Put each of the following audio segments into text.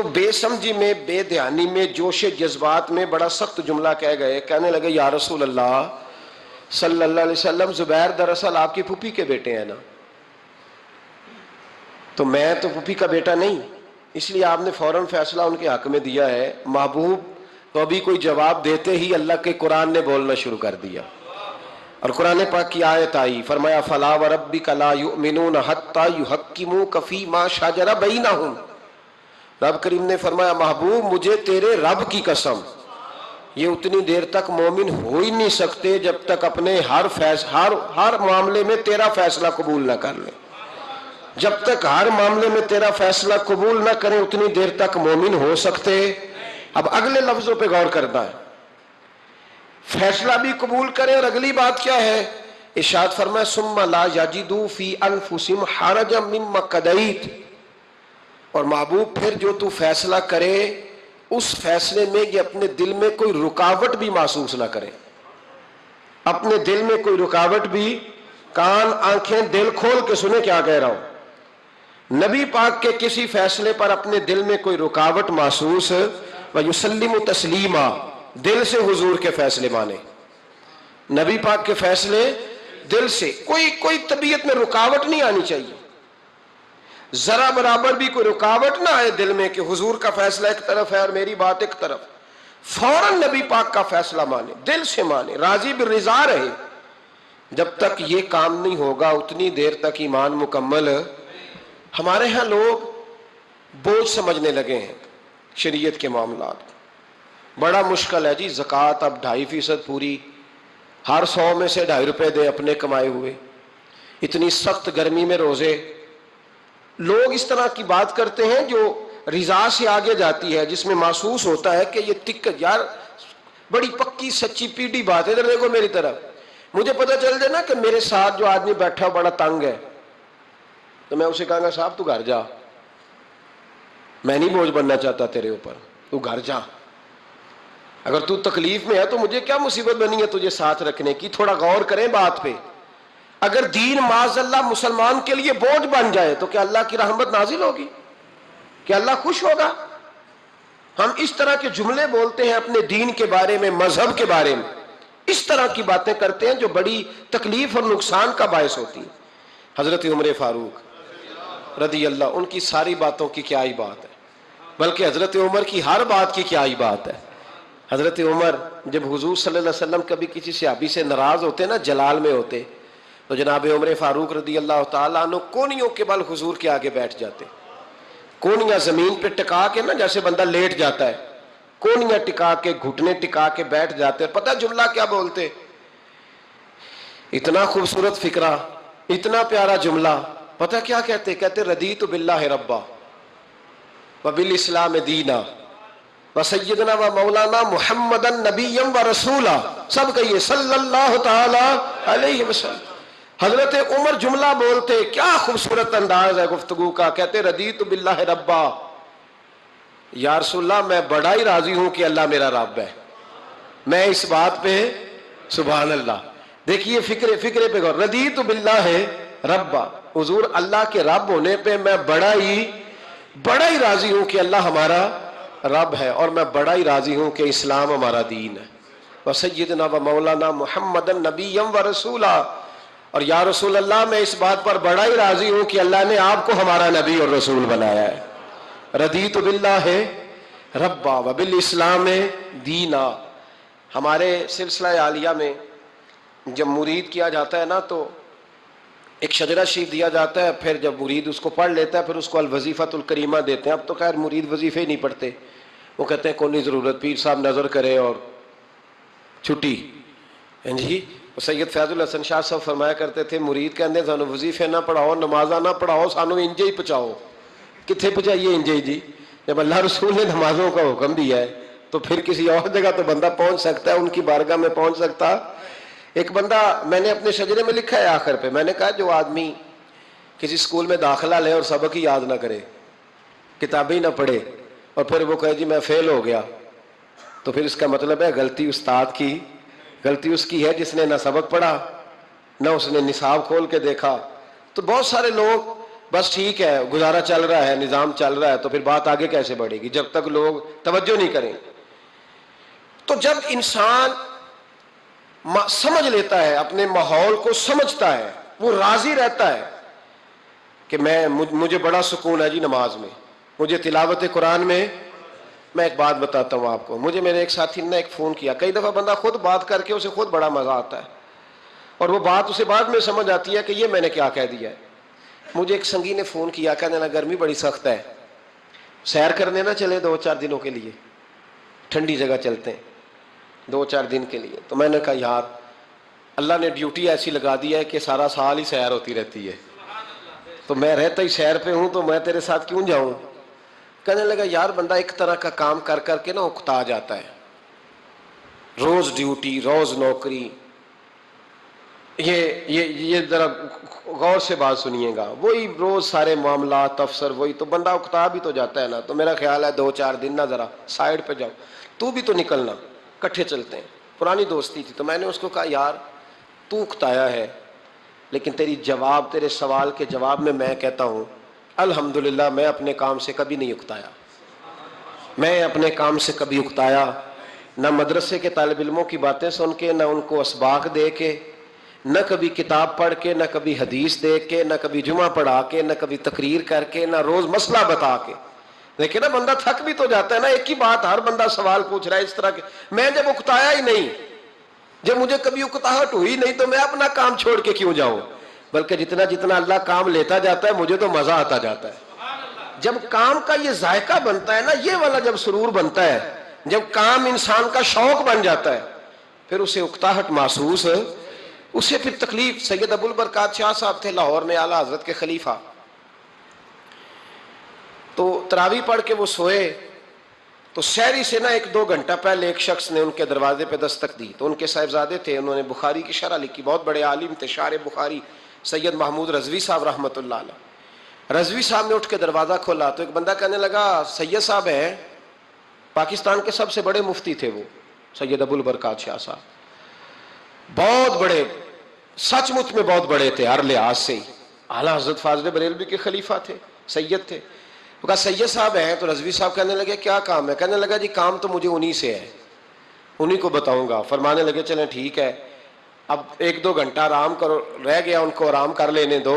تو بے سمجھی میں، بے دھیانی میں، جوش جذبات میں بڑا سخت جملہ کہہ گئے. کہنے لگے یا رسول اللہ صلی اللہ علیہ وسلم، زبیر دراصل آپ کی پھوپھی کے بیٹے ہیں نا. تو میں تو پھوپھی کا بیٹا نہیں، اس لیے آپ نے فوراً فیصلہ ان کے حق میں دیا ہے. محبوب تو ابھی کوئی جواب دیتے ہی اللہ کے قرآن نے بولنا شروع کر دیا، اور قرآن پاک کی آیت آئی، فرمایا فلا وربک لا یؤمنون حتی یحکموک فیما شجر بینہم. رب کریم نے فرمایا محبوب مجھے تیرے رب کی قسم، یہ اتنی دیر تک مومن ہو ہی نہیں سکتے جب تک اپنے ہر معاملے میں تیرا فیصلہ قبول نہ کر لیں. جب تک ہر معاملے میں تیرا فیصلہ قبول نہ کریں اتنی دیر تک مومن ہو سکتے. اب اگلے لفظوں پہ غور کرنا ہے، فیصلہ بھی قبول کریں، اور اگلی بات کیا ہے؟ ارشاد فرمایا ثم لا یجدوا فی انفسہم حرجا مما قضیت. اور محبوب پھر جو تو فیصلہ کرے اس فیصلے میں یہ اپنے دل میں کوئی رکاوٹ بھی محسوس نہ کرے. اپنے دل میں کوئی رکاوٹ بھی، کان آنکھیں دل کھول کے سنے کیا کہہ رہا ہوں. نبی پاک کے کسی فیصلے پر اپنے دل میں کوئی رکاوٹ محسوس، وَيُسَلِّمُ تَسْلِيمًا، دل سے حضور کے فیصلے مانے. نبی پاک کے فیصلے دل سے، کوئی طبیعت میں رکاوٹ نہیں آنی چاہیے. ذرا برابر بھی کوئی رکاوٹ نہ آئے دل میں کہ حضور کا فیصلہ ایک طرف ہے اور میری بات ایک طرف. فوراً نبی پاک کا فیصلہ مانے، دل سے مانے، راضی بالرضا رہے. جب تک یہ کام نہیں ہوگا اتنی دیر تک ایمان مکمل. ہمارے ہاں لوگ بوجھ سمجھنے لگے ہیں شریعت کے معاملات. بڑا مشکل ہے جی، زکوٰۃ اب 2.5% پوری، ہر 100 میں سے 2.5 روپے دے اپنے کمائے ہوئے. اتنی سخت گرمی میں روزے. لوگ اس طرح کی بات کرتے ہیں جو رضا سے آگے جاتی ہے، جس میں محسوس ہوتا ہے کہ یہ یار بڑی پکی سچی پیڑھی بات ہے. ادھر دیکھو میری طرف، مجھے پتہ چل جائے نا کہ میرے ساتھ جو آدمی بیٹھا ہو بڑا تنگ ہے تو میں اسے کہوں گا صاحب تو گھر جا، میں نہیں بوجھ بننا چاہتا تیرے اوپر، تو گھر جا. اگر تو تکلیف میں ہے تو مجھے کیا مصیبت بنی ہے تجھے ساتھ رکھنے کی. تھوڑا غور کریں بات پہ. اگر دین معاذ اللہ مسلمان کے لیے بوجھ بن جائے تو کیا اللہ کی رحمت نازل ہوگی؟ کیا اللہ خوش ہوگا؟ ہم اس طرح کے جملے بولتے ہیں اپنے دین کے بارے میں، مذہب کے بارے میں، اس طرح کی باتیں کرتے ہیں جو بڑی تکلیف اور نقصان کا باعث ہوتی ہیں. حضرت عمر فاروق رضی اللہ، ان کی ساری باتوں کی کیا ہی بات ہے، بلکہ حضرت عمر کی ہر بات کی کیا ہی بات ہے. حضرت عمر جب حضور صلی اللہ علیہ وسلم کبھی کسی صحابی سے ناراض ہوتے نا، جلال میں ہوتے، تو جناب عمر فاروق رضی اللہ تعالیٰ عنہ کونیوں کے بل حضور کے آگے بیٹھ جاتے. کونیاں زمین پہ ٹکا کے نا، جیسے بندہ لیٹ جاتا ہے، کونیاں ٹکا کے، گھٹنے ٹکا کے بیٹھ جاتے. پتہ جملہ کیا بولتے؟ اتنا خوبصورت فکرہ، اتنا پیارا جملہ. پتہ کیا کہتے؟ کہتے رضیت باللہ ربا وبالاسلام دینا وسیدنا و مولانا محمدا نبیا و رسولا. سب کہیے صلی اللہ تعالی علیہ وسلم. حضرت عمر جملہ بولتے، کیا خوبصورت انداز ہے گفتگو کا. کہتے رضیت باللہ ربا، یا رسول اللہ میں بڑا ہی راضی ہوں کہ اللہ میرا رب ہے. میں اس بات پہ سبحان اللہ. دیکھیے فکرے پہ غور. رضیت باللہ ربا، حضور اللہ کے رب ہونے پہ میں بڑا ہی راضی ہوں کہ اللہ ہمارا رب ہے، اور میں بڑا ہی راضی ہوں کہ اسلام ہمارا دین ہے. وسیدنا و مولانا محمدا نبیا و رسولا. اور یا رسول اللہ میں اس بات پر بڑا ہی راضی ہوں کہ اللہ نے آپ کو ہمارا نبی اور رسول بنایا ہے. رضیت باللہ ربا وبالاسلام دینا. ہمارے سلسلہ عالیہ میں جب مرید کیا جاتا ہے نا تو ایک شجرہ شریف دیا جاتا ہے، پھر جب مرید اس کو پڑھ لیتا ہے پھر اس کو الوظیفۃ الکریمہ دیتے ہیں. اب تو خیر مرید وظیفے ہی نہیں پڑھتے، وہ کہتے ہیں کوئی نہیں ضرورت، پیر صاحب نظر کرے اور چھٹی. جی سید فیض الحسن شاہ صاحب فرمایا کرتے تھے مرید کہندے سانو وظیفے نہ پڑھاؤ، نمازاں نہ پڑھاؤ، سانو انجے ہی پہنچاؤ. کتنے پہنچائیے انجے ہی جی؟ جب اللہ رسول نے نمازوں کا حکم دیا ہے تو پھر کسی اور جگہ تو بندہ پہنچ سکتا ہے، ان کی بارگاہ میں پہنچ سکتا. ایک بندہ میں نے اپنے شجرے میں لکھا ہے آخر پہ، میں نے کہا جو آدمی کسی اسکول میں داخلہ لے اور سبق ہی یاد نہ کرے، کتابیں ہی نہ پڑھے، اور پھر وہ کہے جی میں فیل ہو گیا، تو پھر اس کا مطلب ہے غلطی استاد کی، غلطی اس کی ہے جس نے نہ سبق پڑھا نہ اس نے نصاب کھول کے دیکھا. تو بہت سارے لوگ بس ٹھیک ہے گزارا چل رہا ہے, نظام چل رہا ہے, تو پھر بات آگے کیسے بڑھے گی جب تک لوگ توجہ نہیں کریں. تو جب انسان سمجھ لیتا ہے, اپنے ماحول کو سمجھتا ہے, وہ راضی رہتا ہے کہ مجھے بڑا سکون ہے جی نماز میں, مجھے تلاوت قرآن میں. میں ایک بات بتاتا ہوں آپ کو, مجھے میرے ایک ساتھی نے ایک فون کیا. کئی دفعہ بندہ خود بات کر کے اسے خود بڑا مزہ آتا ہے, اور وہ بات اسے بعد میں سمجھ آتی ہے کہ یہ میں نے کیا کہہ دیا ہے. مجھے ایک سنگی نے فون کیا, کہنے لگا گرمی بڑی سخت ہے, سیر کرنے نہ چلے 2-4 دنوں کے لیے, ٹھنڈی جگہ چلتے ہیں 2-4 دن کے لیے. تو میں نے کہا یار اللہ نے ڈیوٹی ایسی لگا دی ہے کہ سارا سال ہی سیر ہوتی رہتی ہے, تو میں رہتا ہی سیر پہ ہوں, تو میں تیرے ساتھ کیوں جاؤں. کہنے لگا یار بندہ ایک طرح کا کام کر کر کے نا اکتا جاتا ہے, روز ڈیوٹی, روز نوکری. یہ ذرا غور سے بات سنیے گا, وہی روز سارے معاملات افسر وہی, تو بندہ اکتا بھی تو جاتا ہے نا. تو میرا خیال ہے 2-4 دن نا ذرا سائڈ پہ جاؤ, تو بھی تو نکلنا, کٹھے چلتے ہیں. پرانی دوستی تھی. تو میں نے اس کو کہا یار تو اکتایا ہے, لیکن تیرے سوال کے جواب میں کہتا ہوں الحمدللہ میں اپنے کام سے کبھی نہیں اکتایا. میں اپنے کام سے کبھی اکتایا نہ مدرسے کے طالب علموں کی باتیں سن کے, نہ ان کو اسباق دے کے, نہ کبھی کتاب پڑھ کے, نہ کبھی حدیث دیکھ کے, نہ کبھی جمعہ پڑھا کے, نہ کبھی تقریر کر کے, نہ روز مسئلہ بتا کے. دیکھیں نا بندہ تھک بھی تو جاتا ہے نا, ایک ہی بات ہر بندہ سوال پوچھ رہا ہے اس طرح کے. میں جب اکتایا ہی نہیں, جب مجھے کبھی اکتاہٹ ہوئی نہیں, تو میں اپنا کام چھوڑ کے کیوں جاؤں. بلکہ جتنا اللہ کام لیتا جاتا ہے مجھے تو مزہ آتا جاتا ہے. جب کام کا یہ ذائقہ بنتا ہے نا, یہ والا جب سرور بنتا ہے, جب کام انسان کا شوق بن جاتا ہے, پھر اسے اکتاہٹ محسوس, اسے پھر تکلیف. سید ابو البرکات شاہ صاحب تھے لاہور میں, اعلیٰ حضرت کے خلیفہ. تو تراویح پڑھ کے وہ سوئے, تو سحری سے نا 1-2 گھنٹہ پہلے ایک شخص نے ان کے دروازے پہ دستک دی. تو ان کے صاحبزادے تھے, انہوں نے بخاری کی شرح لکھی, بہت بڑے عالم تھے, شارح بخاری سید محمود رضوی صاحب رحمۃ اللہ علیہ. رضوی صاحب نے اٹھ کے دروازہ کھولا, تو ایک بندہ کہنے لگا سید صاحب ہیں, پاکستان کے سب سے بڑے مفتی تھے وہ سید ابو البرکات شاہ صاحب, بہت بڑے, سچ مچ میں بہت بڑے تھے ہر لحاظ سے. اعلیٰ حضرت فاضل بریلوی کے خلیفہ تھے, سید تھے. تو کہا سید صاحب ہیں. تو رضوی صاحب کہنے لگے کیا کام ہے. کہنے لگا جی کام تو مجھے انہی سے ہے, انہی کو بتاؤں گا. فرمانے لگے چلیں ٹھیک ہے, اب 1-2 گھنٹہ آرام کرو, رہ گیا ان کو آرام کر لینے دو,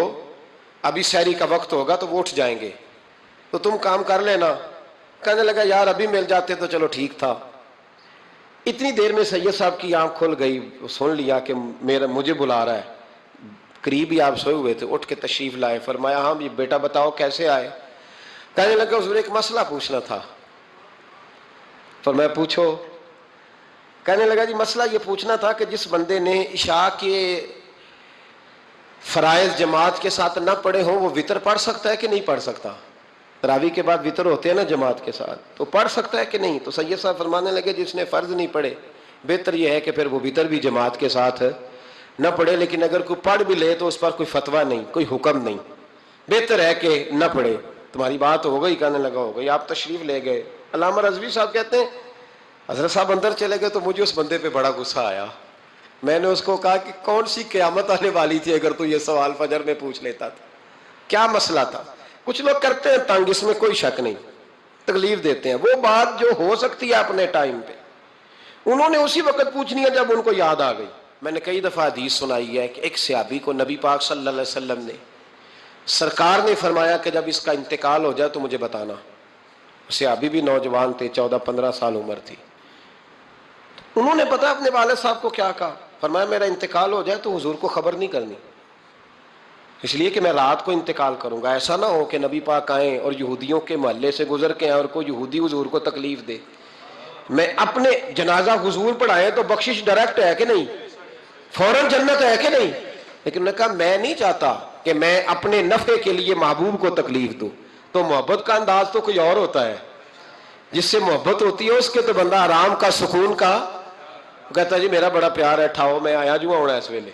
ابھی سحری کا وقت ہوگا تو وہ اٹھ جائیں گے, تو تم کام کر لینا. کہنے لگا یار ابھی مل جاتے تو چلو ٹھیک تھا. اتنی دیر میں سید صاحب کی آنکھ کھل گئی, سن لیا کہ مجھے بلا رہا ہے. قریب ہی آپ سوئے ہوئے تھے, اٹھ کے تشریف لائے. فرمایا ہاں بیٹا بتاؤ کیسے آئے. کہنے لگا حضور ایک مسئلہ پوچھنا تھا. فرمایا پوچھو. کہنے لگا جی مسئلہ یہ پوچھنا تھا کہ جس بندے نے عشاء کے فرائض جماعت کے ساتھ نہ پڑھے ہوں, وہ وتر پڑھ سکتا ہے کہ نہیں پڑھ سکتا. تراویح کے بعد وتر ہوتے ہیں نا جماعت کے ساتھ, تو پڑھ سکتا ہے کہ نہیں. تو سید صاحب فرمانے لگے جس نے فرض نہیں پڑھے, بہتر یہ ہے کہ پھر وہ وتر بھی جماعت کے ساتھ نہ پڑھے, لیکن اگر کوئی پڑھ بھی لے تو اس پر کوئی فتویٰ نہیں, کوئی حکم نہیں, بہتر ہے کہ نہ پڑھے. تمہاری بات ہو گئی. کہنے لگا ہو گئی. آپ تشریف لے گئے. علامہ رضوی صاحب کہتے ہیں حضرت صاحب اندر چلے گئے, تو مجھے اس بندے پہ بڑا غصہ آیا. میں نے اس کو کہا کہ کون سی قیامت آنے والی تھی اگر تو یہ سوال فجر میں پوچھ لیتا تھا, کیا مسئلہ تھا. کچھ لوگ کرتے ہیں تنگ, اس میں کوئی شک نہیں, تکلیف دیتے ہیں. وہ بات جو ہو سکتی ہے اپنے ٹائم پہ, انہوں نے اسی وقت پوچھنی ہے جب ان کو یاد آ گئی. میں نے کئی دفعہ حدیث سنائی ہے کہ ایک صحابی کو نبی پاک صلی اللہ علیہ وسلم نے, سرکار نے فرمایا کہ جب اس کا انتقال ہو جائے تو مجھے بتانا. صحابی بھی نوجوان تھے, 14-15 سال عمر تھی. انہوں نے پتا اپنے والد صاحب کو کیا کہا. فرمایا میرا انتقال ہو جائے تو حضور کو خبر نہیں کرنی, اس لیے کہ میں رات کو انتقال کروں گا. ایسا نہ ہو کہ نبی پاک آئیں اور یہودیوں کے محلے سے گزر کے آئیں اور کوئی یہودی حضور کو تکلیف دے. میں اپنے جنازہ حضور پڑھائے تو بخشش ڈائریکٹ ہے کہ نہیں, فوراً جنت ہے کہ نہیں. لیکن انہوں نے کہا میں نہیں چاہتا کہ میں اپنے نفع کے لیے محبوب کو تکلیف دوں. تو محبت کا انداز تو کوئی اور ہوتا ہے, جس سے محبت ہوتی ہے اس کے تو بندہ آرام کا, سکون کا, کہتا ہے جی میرا بڑا پیار ہے, ٹھاؤ میں آیا جو ہونا اس ویلے,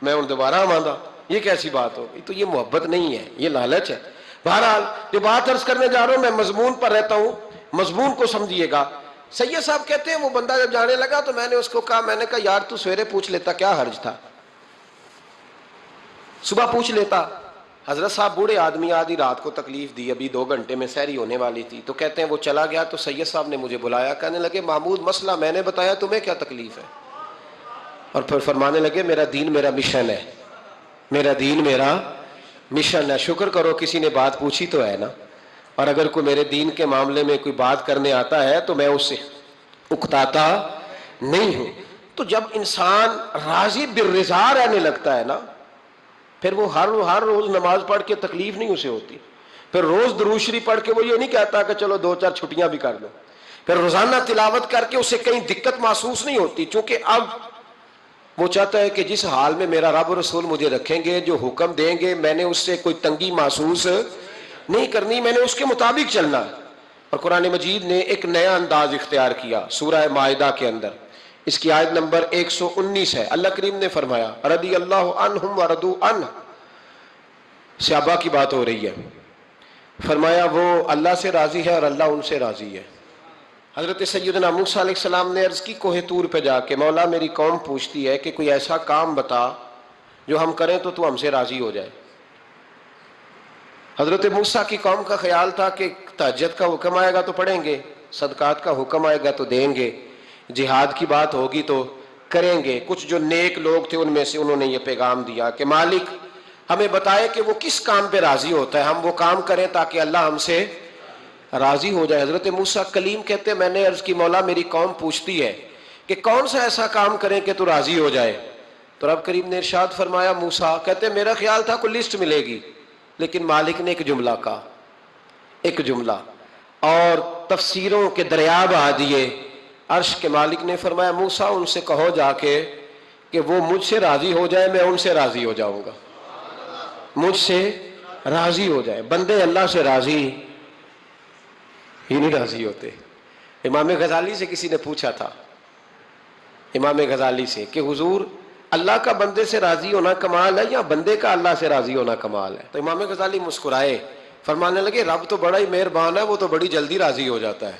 میں ہوں دوبارہ آماندہ. یہ کیسی بات ہو گئی. تو یہ محبت نہیں ہے, یہ لالچ ہے. بہرحال جو بات عرض کرنے جا رہا ہوں, میں مضمون پر رہتا ہوں, مضمون کو سمجھیے گا. سید صاحب کہتے ہیں وہ بندہ جب جانے لگا تو میں نے اس کو کہا, میں نے کہا یار تو سویرے پوچھ لیتا, کیا حرج تھا, صبح پوچھ لیتا. حضرت صاحب بوڑھے آدمی، آدھی رات کو تکلیف دی، ابھی 2 گھنٹے میں سحری ہونے والی تھی، تو کہتے ہیں وہ چلا گیا تو سید صاحب نے مجھے بلایا، کہنے لگے محمود مسئلہ میں نے بتایا، تمہیں کیا تکلیف ہے؟ اور پھر فرمانے لگے میرا دین میرا مشن ہے، میرا دین میرا مشن ہے۔ شکر کرو کسی نے بات پوچھی تو ہے نا، اور اگر کوئی میرے دین کے معاملے میں کوئی بات کرنے آتا ہے تو میں اس سے اکتاتا نہیں ہوں۔ تو جب انسان راضی بالرضا رہنے لگتا ہے نا، پھر وہ ہر روز نماز پڑھ کے تکلیف نہیں اسے ہوتی، پھر روز درود شریف پڑھ کے وہ یہ نہیں کہتا کہ چلو 2-4 چھٹیاں بھی کر لو، پھر روزانہ تلاوت کر کے اسے کہیں دقت محسوس نہیں ہوتی، چونکہ اب وہ چاہتا ہے کہ جس حال میں میرا رب رسول مجھے رکھیں گے، جو حکم دیں گے، میں نے اس سے کوئی تنگی محسوس نہیں کرنی، میں نے اس کے مطابق چلنا۔ اور قرآن مجید نے ایک نیا انداز اختیار کیا سورہ مائدہ کے اندر، اس کی آیت نمبر 119 ہے۔ اللہ کریم نے فرمایا رضی اللہ عنہم ورضوا عنہ، صحابہ کی بات ہو رہی ہے، فرمایا وہ اللہ سے راضی ہے اور اللہ ان سے راضی ہے۔ حضرت سیدنا موسیٰ علیہ السلام نے عرض کی کوہ طور پہ جا کے، مولا میری قوم پوچھتی ہے کہ کوئی ایسا کام بتا جو ہم کریں تو تو ہم سے راضی ہو جائے۔ حضرت موسیٰ کی قوم کا خیال تھا کہ تہجد کا حکم آئے گا تو پڑھیں گے، صدقات کا حکم آئے گا تو دیں گے، جہاد کی بات ہوگی تو کریں گے۔ کچھ جو نیک لوگ تھے ان میں سے انہوں نے یہ پیغام دیا کہ مالک ہمیں بتائے کہ وہ کس کام پہ راضی ہوتا ہے، ہم وہ کام کریں تاکہ اللہ ہم سے راضی ہو جائے۔ حضرت موسیٰ کلیم کہتے ہیں میں نے عرض کی مولا میری قوم پوچھتی ہے کہ کون سا ایسا کام کریں کہ تو راضی ہو جائے، تو رب کریم نے ارشاد فرمایا موسیٰ، کہتے ہیں میرا خیال تھا کوئی لسٹ ملے گی، لیکن مالک نے ایک جملہ کہا، ایک جملہ، اور تفسیروں کے دریا بہا دیے۔ عرش کے مالک نے فرمایا موسیٰ ان سے کہو جا کے کہ وہ مجھ سے راضی ہو جائے، میں ان سے راضی ہو جاؤں گا، مجھ سے راضی ہو جائے۔ بندے اللہ سے راضی ہی نہیں راضی ہوتے۔ امام غزالی سے کسی نے پوچھا تھا، امام غزالی سے، کہ حضور اللہ کا بندے سے راضی ہونا کمال ہے یا بندے کا اللہ سے راضی ہونا کمال ہے؟ تو امام غزالی مسکرائے، فرمانے لگے رب تو بڑا ہی مہربان ہے، وہ تو بڑی جلدی راضی ہو جاتا ہے،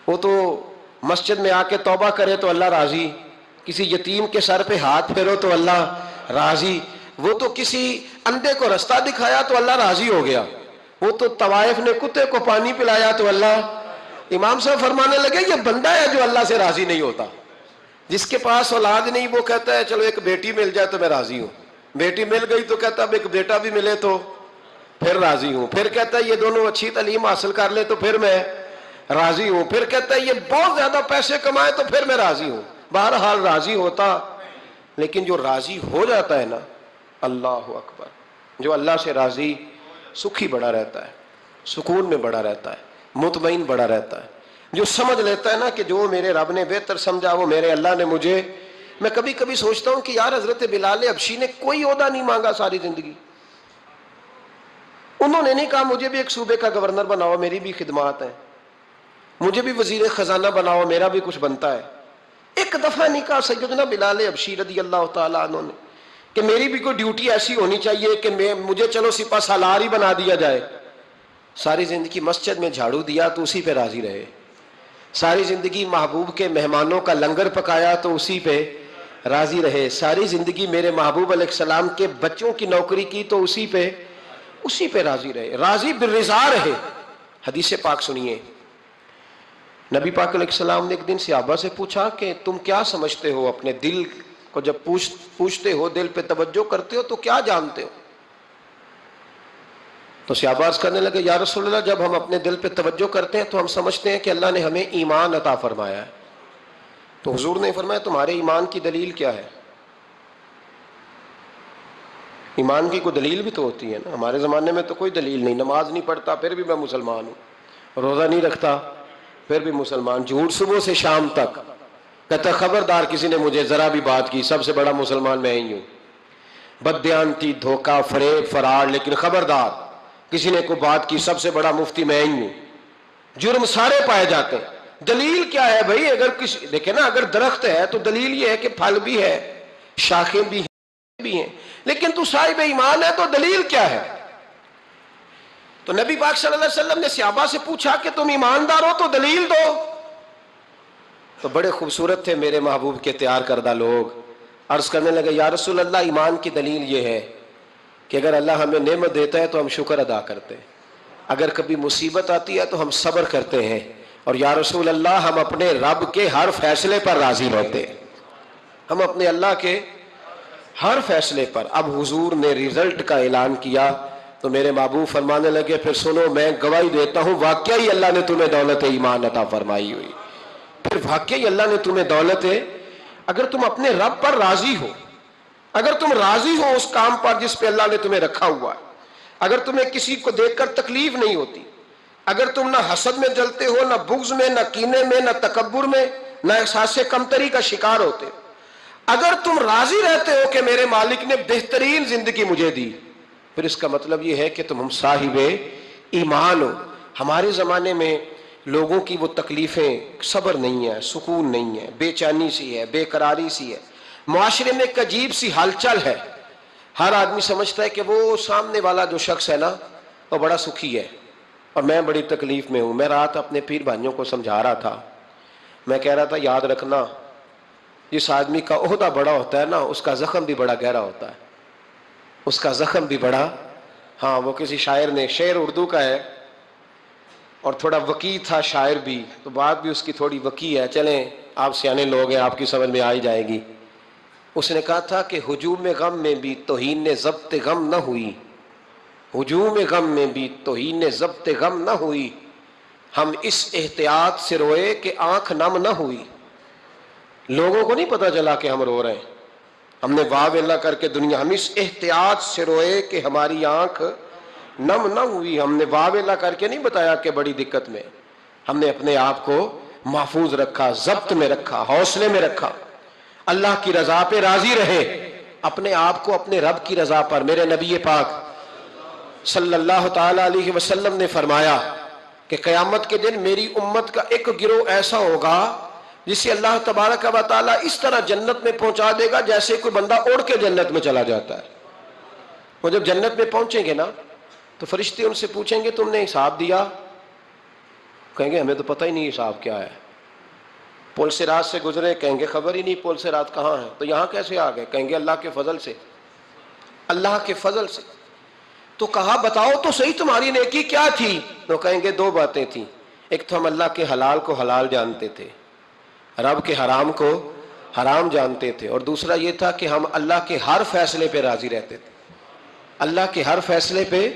وہ تو مسجد میں آ کے توبہ کرے تو اللہ راضی، کسی یتیم کے سر پہ ہاتھ پھیرو تو اللہ راضی، وہ تو کسی اندھے کو رستہ دکھایا تو اللہ راضی ہو گیا، وہ تو طوائف نے کتے کو پانی پلایا تو اللہ۔ امام صاحب فرمانے لگے یہ بندہ ہے جو اللہ سے راضی نہیں ہوتا، جس کے پاس اولاد نہیں وہ کہتا ہے چلو ایک بیٹی مل جائے تو میں راضی ہوں، بیٹی مل گئی تو کہتا اب ایک بیٹا بھی ملے تو پھر راضی ہوں، پھر کہتا ہے یہ دونوں اچھی تعلیم حاصل کر لے تو پھر میں راضی ہوں، پھر کہتا ہے یہ بہت زیادہ پیسے کمائے تو پھر میں راضی ہوں۔ بہرحال راضی ہوتا، لیکن جو راضی ہو جاتا ہے نا، اللہ اکبر، جو اللہ سے راضی سکھی بڑا رہتا ہے، سکون میں بڑا رہتا ہے، مطمئن بڑا رہتا ہے، جو سمجھ لیتا ہے نا کہ جو میرے رب نے بہتر سمجھا وہ میرے اللہ نے مجھے۔ میں کبھی کبھی سوچتا ہوں کہ یار حضرت بلال حبشی نے کوئی عہدہ نہیں مانگا ساری زندگی، انہوں نے نہیں کہا مجھے بھی ایک صوبے کا گورنر بناؤ میری بھی خدمات ہیں، مجھے بھی وزیر خزانہ بناؤ میرا بھی کچھ بنتا ہے۔ ایک دفعہ نہیں کہا سیدنا بلال حبشی رضی اللہ تعالیٰ عنہ نے کہ میری بھی کوئی ڈیوٹی ایسی ہونی چاہیے کہ مجھے چلو سپہ سالار ہی بنا دیا جائے۔ ساری زندگی مسجد میں جھاڑو دیا تو اسی پہ راضی رہے، ساری زندگی محبوب کے مہمانوں کا لنگر پکایا تو اسی پہ راضی رہے، ساری زندگی میرے محبوب علیہ السلام کے بچوں کی نوکری کی تو اسی پہ راضی رہے، راضی بالرضا رہے۔ حدیث پاک سنیے، نبی پاک علیہ السلام نے ایک دن صحابہ سے پوچھا کہ تم کیا سمجھتے ہو، اپنے دل کو جب پوچھتے ہو، دل پہ توجہ کرتے ہو تو کیا جانتے ہو؟ تو صحابہ عرض کرنے لگے یا رسول اللہ جب ہم اپنے دل پہ توجہ کرتے ہیں تو ہم سمجھتے ہیں کہ اللہ نے ہمیں ایمان عطا فرمایا ہے۔ تو حضور نے فرمایا تمہارے ایمان کی دلیل کیا ہے؟ ایمان کی کوئی دلیل بھی تو ہوتی ہے نا، ہمارے زمانے میں تو کوئی دلیل نہیں، نماز نہیں پڑھتا پھر بھی میں مسلمان ہوں، روزہ نہیں رکھتا پھر بھی مسلمان، جھوٹ صبح سے شام تک، کہتا خبردار کسی نے مجھے ذرا بھی بات کی سب سے بڑا مسلمان میں ہی ہوں، بددیانتی، دھوکہ، فریب، فرار، لیکن خبردار کسی نے کوئی بات کی سب سے بڑا مفتی میں ہی ہوں۔ جرم سارے پائے جاتے ہیں، دلیل کیا ہے بھائی؟ اگر کسی دیکھیں نا، اگر درخت ہے تو دلیل یہ ہے کہ پھل بھی ہے، شاخیں بھی ہیں، لیکن تو صاحب ایمان ہے تو دلیل کیا ہے؟ تو نبی پاک صلی اللہ علیہ وسلم نے صحابہ سے پوچھا کہ تم ایماندار ہو تو دلیل دو۔ تو بڑے خوبصورت تھے میرے محبوب کے تیار کردہ لوگ، عرض کرنے لگے یا رسول اللہ ایمان کی دلیل یہ ہے کہ اگر اللہ ہمیں نعمت دیتا ہے تو ہم شکر ادا کرتے ہیں، اگر کبھی مصیبت آتی ہے تو ہم صبر کرتے ہیں، اور یا رسول اللہ ہم اپنے رب کے ہر فیصلے پر راضی رہتے ہیں، ہم اپنے اللہ کے ہر فیصلے پر۔ اب حضور نے رزلٹ کا اعلان کیا تو میرے محبوب فرمانے لگے پھر سنو، میں گواہی دیتا ہوں واقعی اللہ نے تمہیں دولت ایمان عطا فرمائی ہوئی، پھر واقعی اللہ نے تمہیں دولت ہے، اگر تم اپنے رب پر راضی ہو، اگر تم راضی ہو اس کام پر جس پہ اللہ نے تمہیں رکھا ہوا ہے، اگر تمہیں کسی کو دیکھ کر تکلیف نہیں ہوتی، اگر تم نہ حسد میں جلتے ہو، نہ بغض میں، نہ کینے میں، نہ تکبر میں، نہ احساس کمتری کا شکار ہوتے، اگر تم راضی رہتے ہو کہ میرے مالک نے بہترین زندگی مجھے دی، پھر اس کا مطلب یہ ہے کہ تم صاحب ایمان ہو۔ ہمارے زمانے میں لوگوں کی وہ تکلیفیں، صبر نہیں ہے، سکون نہیں ہے، بے چینی سی ہے، بے قراری سی ہے، معاشرے میں ایک عجیب سی ہلچل ہے، ہر آدمی سمجھتا ہے کہ وہ سامنے والا جو شخص ہے نا وہ بڑا سکھی ہے اور میں بڑی تکلیف میں ہوں۔ میں رات اپنے پیر بھائیوں کو سمجھا رہا تھا، میں کہہ رہا تھا یاد رکھنا جس آدمی کا عہدہ بڑا ہوتا ہے نا اس کا زخم بھی بڑا گہرا ہوتا ہے، اس کا زخم بھی بڑا، ہاں وہ کسی شاعر نے، شعر اردو کا ہے اور تھوڑا وقی تھا شاعر بھی، تو بات بھی اس کی تھوڑی وقی ہے، چلیں آپ سیانے لوگ ہیں آپ کی سمجھ میں آ ہی جائے گی۔ اس نے کہا تھا کہ ہجوم غم میں بھی توہین ضبط غم نہ ہوئی، ہجوم غم میں بھی توہین ضبط غم نہ ہوئی، ہم اس احتیاط سے روئے کہ آنکھ نم نہ ہوئی۔ لوگوں کو نہیں پتا چلا کہ ہم رو رہے ہیں، ہم نے واہ ویلا کر کے دنیا، ہم اس احتیاط سے روئے کہ ہماری آنکھ نم نہ ہوئی، ہم نے واہ ویلا کر کے نہیں بتایا کہ بڑی دقت میں، ہم نے اپنے آپ کو محفوظ رکھا، ضبط میں رکھا، حوصلے میں رکھا، اللہ کی رضا پہ راضی رہے، اپنے آپ کو اپنے رب کی رضا پر۔ میرے نبی پاک صلی اللہ تعالی علیہ وسلم نے فرمایا کہ قیامت کے دن میری امت کا ایک گروہ ایسا ہوگا جسے اللہ تبارک و تعالیٰ اس طرح جنت میں پہنچا دے گا جیسے کوئی بندہ اڑ کے جنت میں چلا جاتا ہے۔ وہ جب جنت میں پہنچیں گے نا تو فرشتے ان سے پوچھیں گے تم نے حساب دیا؟ کہیں گے ہمیں تو پتہ ہی نہیں حساب کیا ہے۔ پل سے رات سے گزرے، کہیں گے خبر ہی نہیں پل سے رات کہاں ہے، تو یہاں کیسے آ گئے؟ کہیں گے اللہ کے فضل سے، اللہ کے فضل سے۔ تو کہا بتاؤ تو صحیح تمہاری نیکی کیا تھی؟ تو کہیں گے دو باتیں تھیں، ایک تو ہم اللہ کے حلال کو حلال جانتے تھے، رب کے حرام کو حرام جانتے تھے، اور دوسرا یہ تھا کہ ہم اللہ کے ہر فیصلے پہ راضی رہتے تھے، اللہ کے ہر فیصلے پہ۔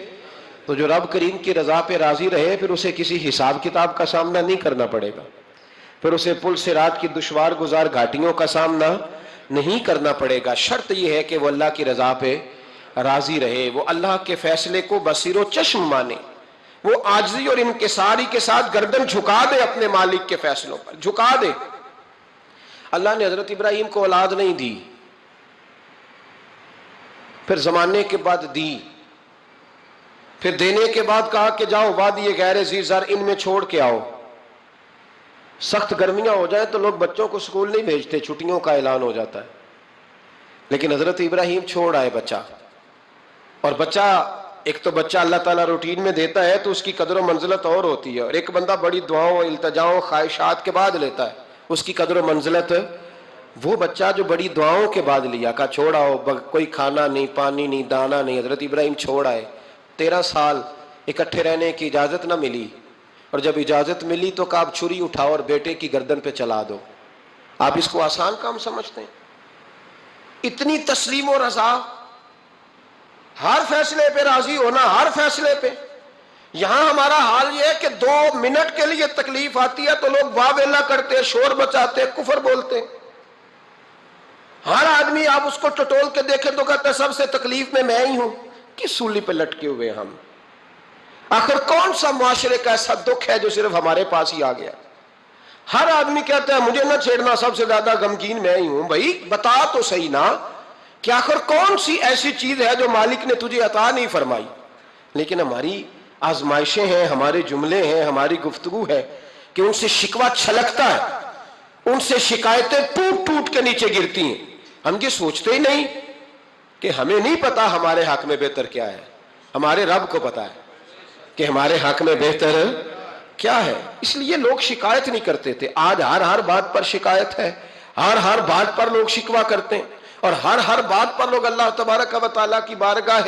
تو جو رب کریم کی رضا پہ راضی رہے پھر اسے کسی حساب کتاب کا سامنا نہیں کرنا پڑے گا، پھر اسے پل صراط کی دشوار گزار گھاٹیوں کا سامنا نہیں کرنا پڑے گا۔ شرط یہ ہے کہ وہ اللہ کی رضا پہ راضی رہے، وہ اللہ کے فیصلے کو بصیر و چشم مانے، وہ عاجزی اور انکساری کے ساتھ گردن جھکا دے، اپنے مالک کے فیصلوں پر جھکا دے۔ اللہ نے حضرت ابراہیم کو اولاد نہیں دی، پھر زمانے کے بعد دی، پھر دینے کے بعد کہا کہ جاؤ وادی غیر ذی زرع ان میں چھوڑ کے آؤ۔ سخت گرمیاں ہو جائیں تو لوگ بچوں کو سکول نہیں بھیجتے، چھٹیوں کا اعلان ہو جاتا ہے، لیکن حضرت ابراہیم چھوڑ آئے بچہ، اور بچہ ایک تو بچہ اللہ تعالیٰ روٹین میں دیتا ہے تو اس کی قدر و منزلت اور ہوتی ہے، اور ایک بندہ بڑی دعاؤں التجاؤں خواہشات کے بعد لیتا ہے اس کی قدر و منزلت۔ وہ بچہ جو بڑی دعاؤں کے بعد لیا، کہا چھوڑ آؤ، کوئی کھانا نہیں، پانی نہیں، دانا نہیں، حضرت ابراہیم چھوڑ آئے۔ 13 سال اکٹھے رہنے کی اجازت نہ ملی، اور جب اجازت ملی تو کہا اب چھری اٹھاؤ اور بیٹے کی گردن پہ چلا دو۔ آپ اس کو آسان کام سمجھتے ہیں؟ اتنی تسلیم و رضا، ہر فیصلے پہ راضی ہونا، ہر فیصلے پہ۔ یہاں ہمارا حال یہ ہے کہ 2 منٹ کے لیے تکلیف آتی ہے تو لوگ واہ ویلا کرتے، شور بچاتے، کفر بولتے۔ ہر آدمی آپ اس کو ٹٹول کے دیکھیں تو کہتا ہے سب سے تکلیف میں ہی ہوں۔ کس سولی پہ لٹکے ہوئے ہم؟ آخر کون سا معاشرے کا ایسا دکھ ہے جو صرف ہمارے پاس ہی آ گیا؟ ہر آدمی کہتا ہے مجھے نہ چھیڑنا، سب سے زیادہ غمگین میں ہی ہوں۔ بھائی بتا تو صحیح نا کہ آخر کون سی ایسی چیز ہے جو مالک نے تجھے عطا نہیں فرمائی؟ لیکن ہماری آزمائشیں ہیں، ہمارے جملے ہیں، ہماری گفتگو ہے کہ ان سے شکوہ چھلکتا ہے، ان سے شکایتیں ٹوٹ ٹوٹ کے نیچے گرتی ہیں۔ ہم یہ سوچتے ہی نہیں کہ ہمیں نہیں پتا ہمارے حق میں بہتر کیا ہے، ہمارے رب کو پتا ہے کہ ہمارے حق میں بہتر کیا ہے۔ اس لیے لوگ شکایت نہیں کرتے تھے، آج ہر بات پر شکایت ہے، ہر بات پر لوگ شکوہ کرتے ہیں، اور ہر بات پر لوگ اللہ تبارک و تعالیٰ کی بارگاہ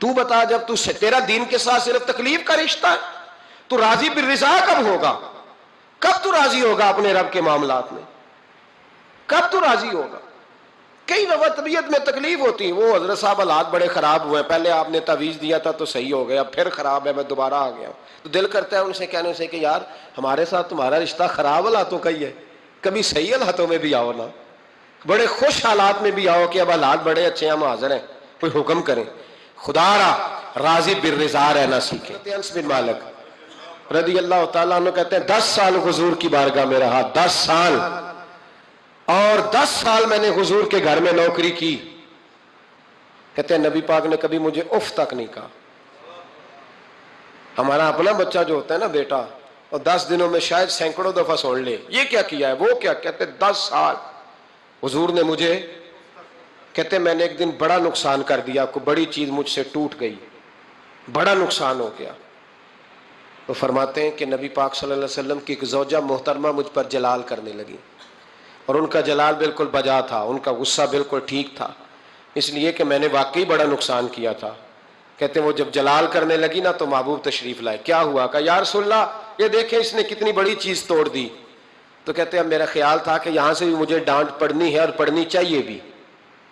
تو بتا جب تیرا دین کے ساتھ صرف تکلیف کا رشتہ ہے تو راضی بالرضا کب ہوگا؟ کب تو راضی ہوگا اپنے رب کے معاملات میں؟ کب تو راضی ہوگا؟ کئی دفعہ طبیعت میں تکلیف ہوتی ہے، وہ حضرت صاحب حالات بڑے خراب ہوئے ہیں، پہلے آپ نے تعویذ دیا تھا تو صحیح ہو گیا، پھر خراب ہے میں دوبارہ آ گیا ہوں، تو دل کرتا ہے ان سے کہنے سے کہ یار ہمارے ساتھ تمہارا رشتہ خراب حالاتوں کا ہی ہے، کبھی صحیح حالاتوں میں بھی آؤ نا، بڑے خوش حالات میں بھی آؤ کہ اب حالات بڑے اچھے ہیں ہم حاضر ہیں، کوئی حکم کریں۔ خدا را راضی بالرضا رہنا سیکھیں۔ انس بن مالک رضی اللہ تعالیٰ عنہ کہتے ہیں 10 سال حضور کی بارگاہ میں رہا، 10 سال، اور 10 سال میں نے حضور کے گھر میں نوکری کی۔ کہتے ہیں نبی پاک نے کبھی مجھے اف تک نہیں کہا۔ ہمارا اپنا بچہ جو ہوتا ہے نا بیٹا، اور 10 دنوں میں شاید سینکڑوں دفعہ سن لے یہ کیا کیا ہے وہ کیا، کہتے 10 سال حضور نے مجھے، کہتے میں نے ایک دن بڑا نقصان کر دیا، کوئی بڑی چیز مجھ سے ٹوٹ گئی، بڑا نقصان ہو گیا، تو فرماتے ہیں کہ نبی پاک صلی اللہ علیہ وسلم کی ایک زوجہ محترمہ مجھ پر جلال کرنے لگی، اور ان کا جلال بالکل بجا تھا، ان کا غصہ بالکل ٹھیک تھا، اس لیے کہ میں نے واقعی بڑا نقصان کیا تھا۔ کہتے ہیں وہ جب جلال کرنے لگی نا تو محبوب تشریف لائے، کیا ہوا؟ کہا یا رسول اللہ یہ دیکھیں اس نے کتنی بڑی چیز توڑ دی۔ تو کہتے ہیں میرا خیال تھا کہ یہاں سے بھی مجھے ڈانٹ پڑنی ہے اور پڑنی چاہیے بھی،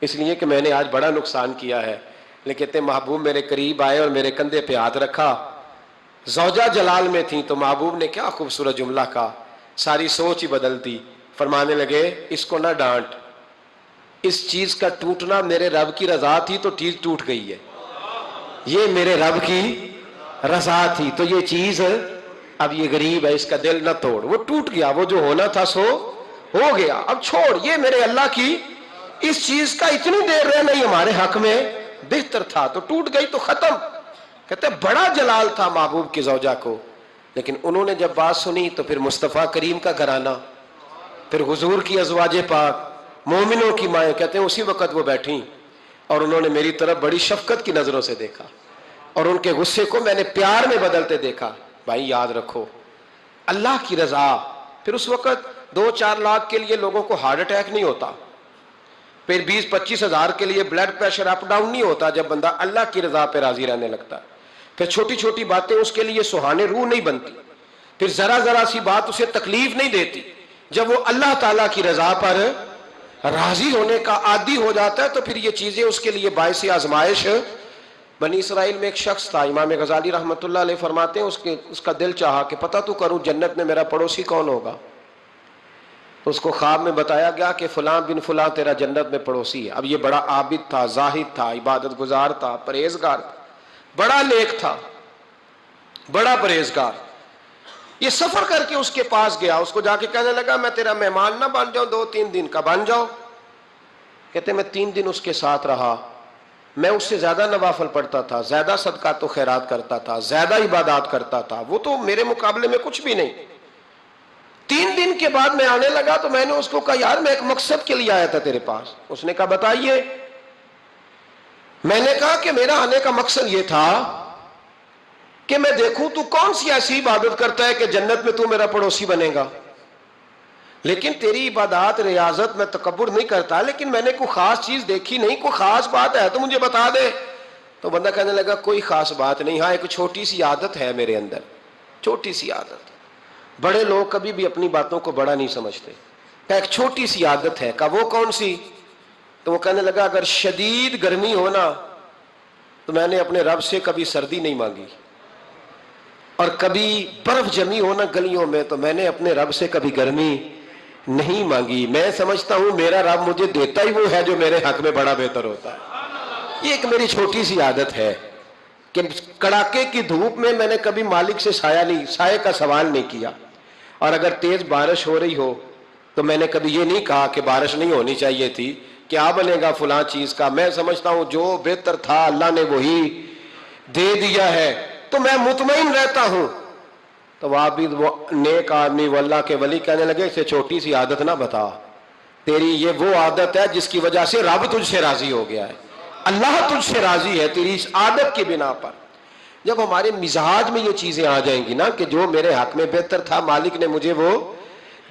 اس لیے کہ میں نے آج بڑا نقصان کیا ہے، لیکن کہتے ہیں محبوب میرے قریب آئے اور میرے کندھے پہ ہاتھ رکھا، زوجہ جلال میں تھی تو محبوب نے کیا خوبصورت جملہ کہا، ساری سوچ ہی بدل دی، فرمانے لگے اس کو نہ ڈانٹ، اس چیز کا ٹوٹنا میرے رب کی رضا تھی تو چیز ٹوٹ گئی ہے، یہ میرے رب کی رضا تھی تو یہ چیز اب یہ غریب ہے اس کا دل نہ توڑ، وہ ٹوٹ گیا، وہ جو ہونا تھا سو ہو گیا، اب چھوڑ، یہ میرے اللہ کی اس چیز کا اتنی دیر رہنا ہی ہمارے حق میں بہتر تھا، تو ٹوٹ گئی تو ختم۔ کہتے بڑا جلال تھا محبوب کی زوجہ کو، لیکن انہوں نے جب بات سنی تو پھر مصطفیٰ کریم کا گھرانہ، پھر حضور کی ازواج پاک مومنوں کی مائیں، کہتے ہیں اسی وقت وہ بیٹھیں اور انہوں نے میری طرف بڑی شفقت کی نظروں سے دیکھا اور ان کے غصے کو میں نے پیار میں بدلتے دیکھا۔ بھائی یاد رکھو اللہ کی رضا، پھر اس وقت 2-4 لاکھ کے لیے لوگوں کو ہارٹ اٹیک نہیں ہوتا، پھر 20-25 ہزار کے لیے بلڈ پریشر اپ ڈاؤن نہیں ہوتا جب بندہ اللہ کی رضا پہ راضی رہنے لگتا ہے، پھر چھوٹی چھوٹی باتیں اس کے لیے سہانے روح نہیں بنتی، پھر ذرا ذرا سی بات اسے تکلیف نہیں دیتی، جب وہ اللہ تعالیٰ کی رضا پر راضی ہونے کا عادی ہو جاتا ہے تو پھر یہ چیزیں اس کے لیے باعث آزمائش۔ بنی اسرائیل میں ایک شخص تھا، امام غزالی رحمۃ اللہ علیہ فرماتے ہیں اس کا دل چاہا کہ پتہ تو کروں جنت میں میرا پڑوسی کون ہوگا، تو اس کو خواب میں بتایا گیا کہ فلاں بن فلاں تیرا جنت میں پڑوسی ہے۔ اب یہ بڑا عابد تھا، زاہد تھا، عبادت گزار تھا، پرہیزگار تھا، بڑا نیک تھا، بڑا پرہیزگار۔ یہ سفر کر کے اس کے پاس گیا، اس کو جا کے کہنے لگا میں تیرا مہمان نہ بن جاؤں 2-3 دن کا، بن جاؤ۔ کہتے میں 3 دن اس کے ساتھ رہا، میں اس سے زیادہ نوافل پڑھتا تھا، زیادہ صدقات و خیرات کرتا تھا، زیادہ عبادات کرتا تھا، وہ تو میرے مقابلے میں کچھ بھی نہیں۔ 3 دن کے بعد میں آنے لگا تو میں نے اس کو کہا یار میں ایک مقصد کے لیے آیا تھا تیرے پاس۔ اس نے کہا بتائیے۔ میں نے کہا کہ میرا آنے کا مقصد یہ تھا کہ میں دیکھوں تو کون سی ایسی عبادت کرتا ہے کہ جنت میں تو میرا پڑوسی بنے گا، لیکن تیری عبادات ریاضت میں تکبر نہیں کرتا، لیکن میں نے کوئی خاص چیز دیکھی نہیں، کوئی خاص بات ہے تو مجھے بتا دے۔ تو بندہ کہنے لگا کوئی خاص بات نہیں، ہاں ایک چھوٹی سی عادت ہے میرے اندر، چھوٹی سی عادت۔ بڑے لوگ کبھی بھی اپنی باتوں کو بڑا نہیں سمجھتے، کہ ایک چھوٹی سی عادت ہے، کہ وہ کون سی؟ تو وہ کہنے لگا اگر شدید گرمی ہونا تو میں نے اپنے رب سے کبھی سردی نہیں مانگی، اور کبھی برف جمی ہونا گلیوں میں تو میں نے اپنے رب سے کبھی گرمی نہیں مانگی، میں سمجھتا ہوں میرا رب مجھے دیتا ہی وہ ہے جو میرے حق میں بڑا بہتر ہوتا ہے۔ یہ ایک میری چھوٹی سی عادت ہے کہ کڑاکے کی دھوپ میں نے کبھی مالک سے سائے کا سوال نہیں کیا، اور اگر تیز بارش ہو رہی ہو تو میں نے کبھی یہ نہیں کہا کہ بارش نہیں ہونی چاہیے تھی، کیا بنے گا فلاں چیز کا، میں سمجھتا ہوں جو بہتر تھا اللہ نے وہی دے دیا ہے تو میں مطمئن رہتا ہوں۔ تو عابد وہ نیک آدمی وہ اللہ کے ولی کہنے لگے اسے چھوٹی سی عادت نہ بتا، تیری یہ وہ عادت ہے جس کی وجہ سے رب تجھ سے راضی ہو گیا ہے، اللہ تجھ سے راضی ہے تیری اس عادت کی بنا پر۔ جب ہمارے مزاج میں یہ چیزیں آ جائیں گی نا کہ جو میرے حق میں بہتر تھا مالک نے مجھے وہ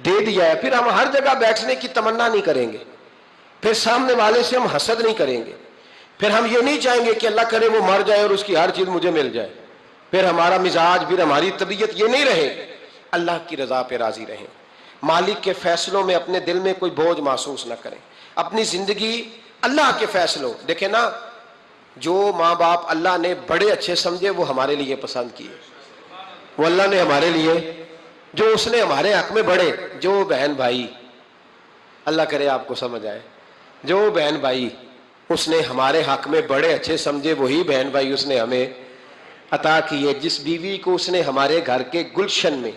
دے دیا ہے، پھر ہم ہر جگہ بیٹھنے کی تمنا نہیں کریں گے، پھر سامنے والے سے ہم حسد نہیں کریں گے، پھر ہم یہ نہیں چاہیں گے کہ اللہ کرے وہ مر جائے اور اس کی ہر چیز مجھے مل جائے. پھر ہمارا مزاج، پھر ہماری طبیعت یہ نہیں رہے. اللہ کی رضا پہ راضی رہیں. مالک کے فیصلوں میں اپنے دل میں کوئی بوجھ محسوس نہ کریں. اپنی زندگی اللہ کے فیصلوں. دیکھیں نا، جو ماں باپ اللہ نے بڑے اچھے سمجھے وہ ہمارے لیے پسند کیے، وہ اللہ نے ہمارے لیے، جو اس نے ہمارے حق میں بڑے، جو بہن بھائی، اللہ کرے آپ کو سمجھ آئے، جو بہن بھائی اس نے ہمارے حق میں بڑے اچھے سمجھے وہی بہن بھائی اس نے ہمیں عطا کیے. جس بیوی کو اس نے ہمارے گھر کے گلشن میں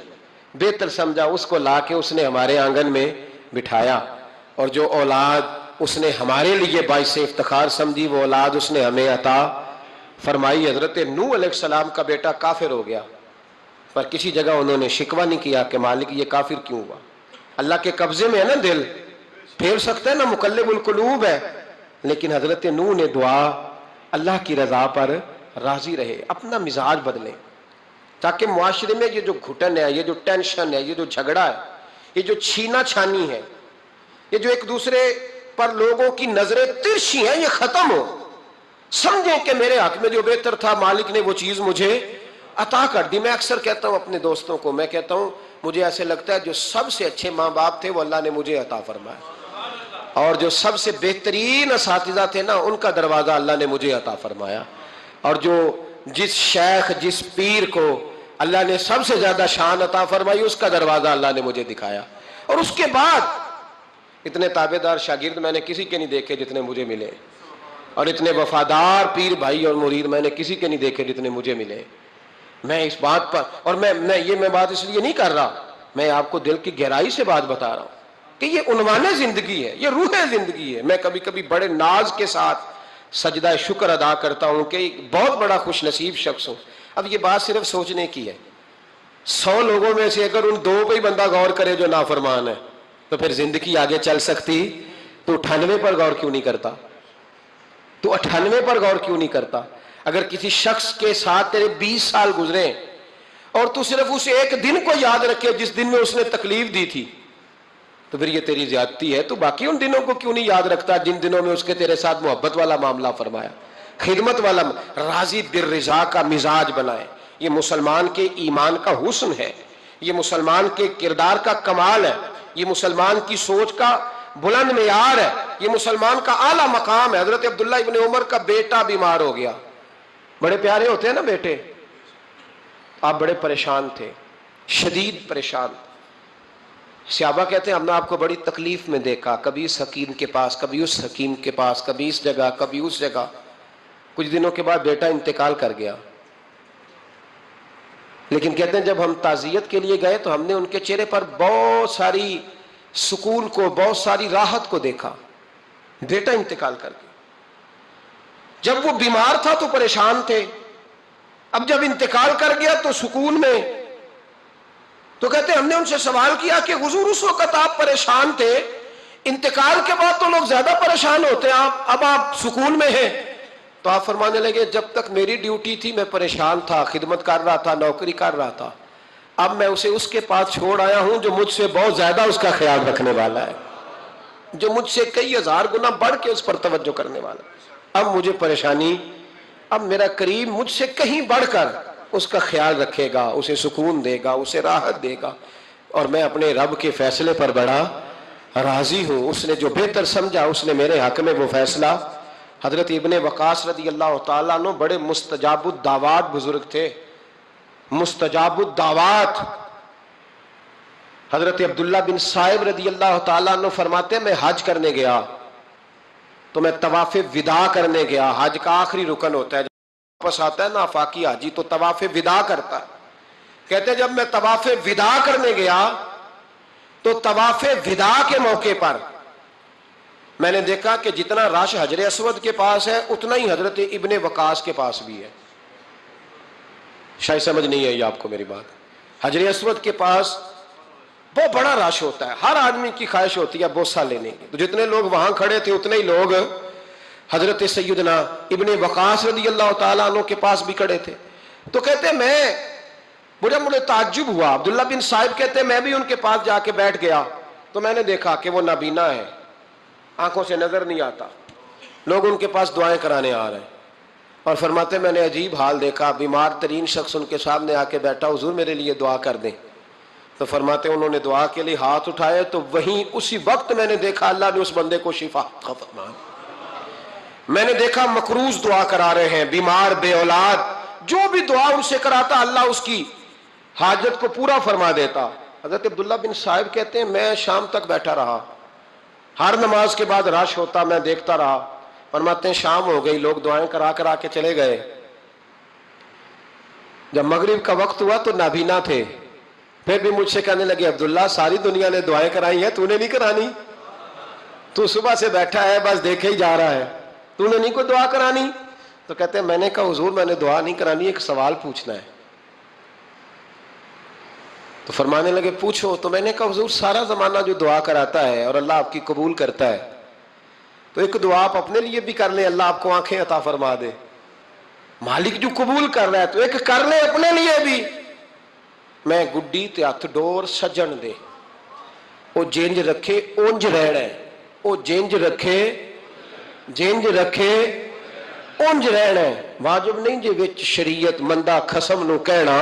بہتر سمجھا اس کو لا کے اس نے ہمارے آنگن میں بٹھایا. اور جو اولاد اس نے ہمارے لیے باعث افتخار سمجھی وہ اولاد اس نے ہمیں عطا فرمائی. حضرت نوح علیہ السلام کا بیٹا کافر ہو گیا، پر کسی جگہ انہوں نے شکوہ نہیں کیا کہ مالک یہ کافر کیوں ہوا. اللہ کے قبضے میں ہے نا دل، پھیر سکتا ہے نا، مقلب القلوب ہے. لیکن حضرت نوح نے دعا اللہ کی رضا پر راضی رہے. اپنا مزاج بدلیں تاکہ معاشرے میں یہ جو گھٹن ہے، یہ جو ٹینشن ہے، یہ جو جھگڑا ہے، یہ جو چھینا چھانی ہے، یہ جو ایک دوسرے پر لوگوں کی نظریں ترشی ہیں، یہ ختم ہو. سمجھیں کہ میرے حق میں جو بہتر تھا مالک نے وہ چیز مجھے عطا کر دی. میں اکثر کہتا ہوں اپنے دوستوں کو، میں کہتا ہوں مجھے ایسے لگتا ہے جو سب سے اچھے ماں باپ تھے وہ اللہ نے مجھے عطا فرمایا، اور جو سب سے بہترین اساتذہ تھے نا ان کا دروازہ اللہ نے مجھے عطا فرمایا. اور جو جس شیخ، جس پیر کو اللہ نے سب سے زیادہ شان عطا فرمائی اس کا دروازہ اللہ نے مجھے دکھایا. اور اس کے بعد اتنے تابع دار شاگرد میں نے کسی کے نہیں دیکھے جتنے مجھے ملے، اور اتنے وفادار پیر بھائی اور مرید میں نے کسی کے نہیں دیکھے جتنے مجھے ملے. میں اس بات پر، اور میں بات اس لیے نہیں کر رہا، میں آپ کو دل کی گہرائی سے بات بتا رہا ہوں کہ یہ عنوان زندگی ہے، یہ روح زندگی ہے. میں کبھی کبھی بڑے ناز کے ساتھ سجدہ شکر ادا کرتا ہوں کہ ایک بہت بڑا خوش نصیب شخص ہوں. اب یہ بات صرف سوچنے کی ہے. 100 لوگوں میں سے اگر ان 2 پہ ہی بندہ غور کرے جو نافرمان ہے تو پھر زندگی آگے چل سکتی. تو 98 پر غور کیوں نہیں کرتا؟ تو 98 پر غور کیوں نہیں کرتا؟ اگر کسی شخص کے ساتھ تیرے 20 سال گزرے اور تو صرف اس ایک دن کو یاد رکھے جس دن میں اس نے تکلیف دی تھی تو پھر یہ تیری زیادتی ہے. تو باقی ان دنوں کو کیوں نہیں یاد رکھتا جن دنوں میں اس کے تیرے ساتھ محبت والا معاملہ فرمایا، خدمت والا. راضی بالرضا کا مزاج بنائے. یہ مسلمان کے ایمان کا حسن ہے، یہ مسلمان کے کردار کا کمال ہے، یہ مسلمان کی سوچ کا بلند معیار ہے، یہ مسلمان کا اعلیٰ مقام ہے. حضرت عبداللہ ابن عمر کا بیٹا بیمار ہو گیا. بڑے پیارے ہوتے ہیں نا بیٹے. آپ بڑے پریشان تھے، شدید پریشان. صحابہ کہتے ہیں ہم نے آپ کو بڑی تکلیف میں دیکھا، کبھی اس حکیم کے پاس، کبھی اس حکیم کے پاس، کبھی اس جگہ، کبھی اس جگہ. کچھ دنوں کے بعد بیٹا انتقال کر گیا. لیکن کہتے ہیں جب ہم تعزیت کے لیے گئے تو ہم نے ان کے چہرے پر بہت ساری سکون کو، بہت ساری راحت کو دیکھا. بیٹا انتقال کر گیا. جب وہ بیمار تھا تو پریشان تھے، اب جب انتقال کر گیا تو سکون میں. تو کہتے ہیں ہم نے ان سے سوال کیا کہ حضور اس وقت آپ پریشان تھے، انتقال کے بعد تو لوگ زیادہ پریشان ہوتے ہیں، اب آپ سکون میں ہیں. تو آپ فرمانے لگے جب تک میری ڈیوٹی تھی میں پریشان تھا، خدمت کر رہا تھا، نوکری کر رہا تھا. اب میں اسے اس کے پاس چھوڑ آیا ہوں جو مجھ سے بہت زیادہ اس کا خیال رکھنے والا ہے، جو مجھ سے کئی ہزار گنا بڑھ کے اس پر توجہ کرنے والا ہے. اب مجھے پریشانی، اب میرا قریب مجھ سے کہیں بڑھ کر اس کا خیال رکھے گا، اسے سکون دے گا، اسے راحت دے گا. اور میں اپنے رب کے فیصلے پر بڑا راضی ہوں. اس نے جو بہتر سمجھا اس نے میرے حق میں وہ فیصلہ. حضرت ابن وقاص رضی اللہ تعالیٰ عنہ بڑے مستجاب الدعوات بزرگ تھے، مستجاب الدعوات. حضرت عبداللہ بن صائب رضی اللہ تعالیٰ عنہ فرماتے ہیں میں حج کرنے گیا تو میں طواف وداع کرنے گیا. حج کا آخری رکن ہوتا ہے، جب واپس آتا ہے نا آفاقی حاجی تو طواف وداع کرتا ہے. کہتے ہیں جب میں طواف وداع کرنے گیا تو طواف وداع کے موقع پر میں نے دیکھا کہ جتنا رش حجر اسود کے پاس ہے اتنا ہی حضرت ابن وقاص کے پاس بھی ہے. شاید سمجھ نہیں آئی آپ کو میری بات. حجر اسود کے پاس بہت بڑا رش ہوتا ہے، ہر آدمی کی خواہش ہوتی ہے بوسہ لینے کی. تو جتنے لوگ وہاں کھڑے تھے اتنے ہی لوگ حضرت سیدنا ابن وقاص رضی اللہ تعالیٰ عنہ کے پاس بھی کھڑے تھے. تو کہتے ہیں مجھے تعجب ہوا. عبداللہ بن صائب کہتے ہیں میں بھی ان کے پاس جا کے بیٹھ گیا تو میں نے دیکھا کہ وہ نابینا ہے، آنکھوں سے نظر نہیں آتا. لوگ ان کے پاس دعائیں کرانے آ رہے ہیں اور فرماتے ہیں میں نے عجیب حال دیکھا، بیمار ترین شخص ان کے سامنے آ کے بیٹھا، حضور میرے لیے دعا کر دیں. تو فرماتے ہیں انہوں نے دعا کے لیے ہاتھ اٹھائے تو وہیں اسی وقت میں نے دیکھا اللہ نے اس بندے کو شفا فرمایا. میں نے دیکھا مقروض دعا کرا رہے ہیں، بیمار، بے اولاد، جو بھی دعا ان سے کراتا اللہ اس کی حاجت کو پورا فرما دیتا. حضرت عبداللہ بن صاحب کہتے ہیں میں شام تک بیٹھا رہا، ہر نماز کے بعد رش ہوتا، میں دیکھتا رہا. فرماتے ہیں شام ہو گئی، لوگ دعائیں کرا کے چلے گئے. جب مغرب کا وقت ہوا تو نابینا تھے، پھر بھی مجھ سے کہنے لگے عبداللہ ساری دنیا نے دعائیں کرائی ہیں، تو نے نہیں کرانی؟ تو صبح سے بیٹھا ہے بس دیکھے ہی جا رہا ہے، تو نے نہیں کوئی دعا کرانی؟ تو کہتے ہیں میں نے کہا حضور میں نے دعا نہیں کرانی، ایک سوال پوچھنا ہے. تو فرمانے لگے پوچھو. تو میں نے کہا حضور سارا زمانہ جو دعا کراتا ہے اور اللہ آپ کی قبول کرتا ہے، تو ایک دعا آپ اپنے لیے بھی کر لیں، اللہ آپ کو آنکھیں عطا فرما دے. مالک جو قبول کر رہا ہے تو ایک کر لیں اپنے لیے بھی. میں گڈی تے ہتھ ڈور سجن دے، او جینج رکھے اونج رہنا ہے، او جینج رکھے اونج رہنا ہے. واجب نہیں جی وچ شریعت مندہ خصم نو کہنا.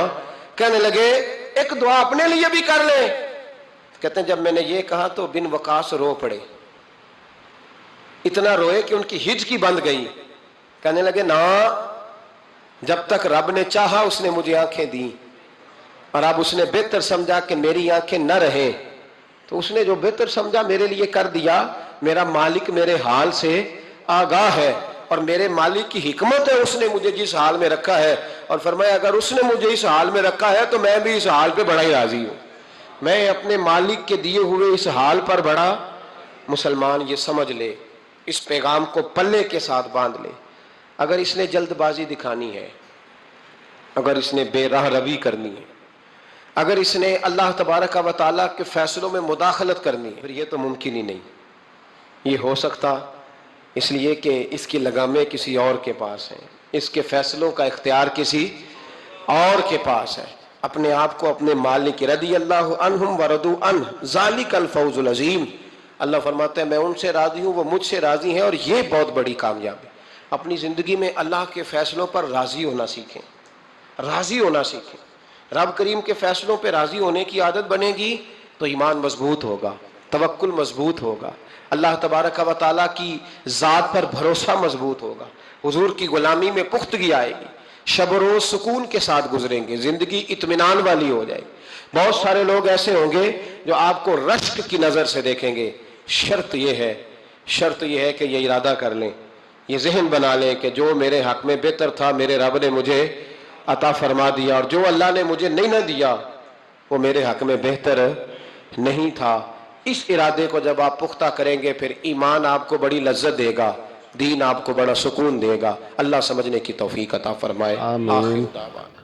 کہنے لگے ایک دعا اپنے لیے بھی کر لیں. کہتے ہیں جب میں نے یہ کہا تو بن وقاص رو پڑے، اتنا روئے کہ ان کی ہچکی بند گئی. کہنے لگے نا، جب تک رب نے چاہا اس نے مجھے آنکھیں دی، اور اب اس نے بہتر سمجھا کہ میری آنکھیں نہ رہیں تو اس نے جو بہتر سمجھا میرے لیے کر دیا. میرا مالک میرے حال سے آگاہ ہے اور میرے مالک کی حکمت ہے، اس نے مجھے جس حال میں رکھا ہے. اور فرمایا اگر اس نے مجھے اس حال میں رکھا ہے تو میں بھی اس حال پہ بڑا ہی راضی ہوں. میں اپنے مالک کے دیے ہوئے اس حال پر بڑا. مسلمان یہ سمجھ لے، اس پیغام کو پلے کے ساتھ باندھ لے. اگر اس نے جلد بازی دکھانی ہے، اگر اس نے بے راہ روی کرنی ہے، اگر اس نے اللہ تبارک و تعالیٰ کے فیصلوں میں مداخلت کرنی ہے، پھر یہ تو ممکن ہی نہیں. یہ ہو سکتا اس لیے کہ اس کی لگامیں کسی اور کے پاس ہیں، اس کے فیصلوں کا اختیار کسی اور کے پاس ہے. اپنے آپ کو اپنے مالک رضی اللہ عنہم ورضوا عنہ ذالک الفوز العظیم. اللہ فرماتا ہے میں ان سے راضی ہوں، وہ مجھ سے راضی ہیں، اور یہ بہت بڑی کامیابی. اپنی زندگی میں اللہ کے فیصلوں پر راضی ہونا سیکھیں، راضی ہونا سیکھیں. رب کریم کے فیصلوں پہ راضی ہونے کی عادت بنے گی تو ایمان مضبوط ہوگا، توکل مضبوط ہوگا، اللہ تبارک و تعالیٰ کی ذات پر بھروسہ مضبوط ہوگا، حضور کی غلامی میں پختگی آئے گی، شب و روز سکون کے ساتھ گزریں گے، زندگی اطمینان والی ہو جائے گی. بہت سارے لوگ ایسے ہوں گے جو آپ کو رشک کی نظر سے دیکھیں گے. شرط یہ ہے کہ یہ ارادہ کر لیں، یہ ذہن بنا لیں کہ جو میرے حق میں بہتر تھا میرے رب نے مجھے عطا فرما دیا، اور جو اللہ نے مجھے نہیں نہ دیا وہ میرے حق میں بہتر نہیں تھا. اس ارادے کو جب آپ پختہ کریں گے پھر ایمان آپ کو بڑی لذت دے گا، دین آپ کو بڑا سکون دے گا. اللہ سمجھنے کی توفیق عطا فرمائے. آمین. آخر دعوانا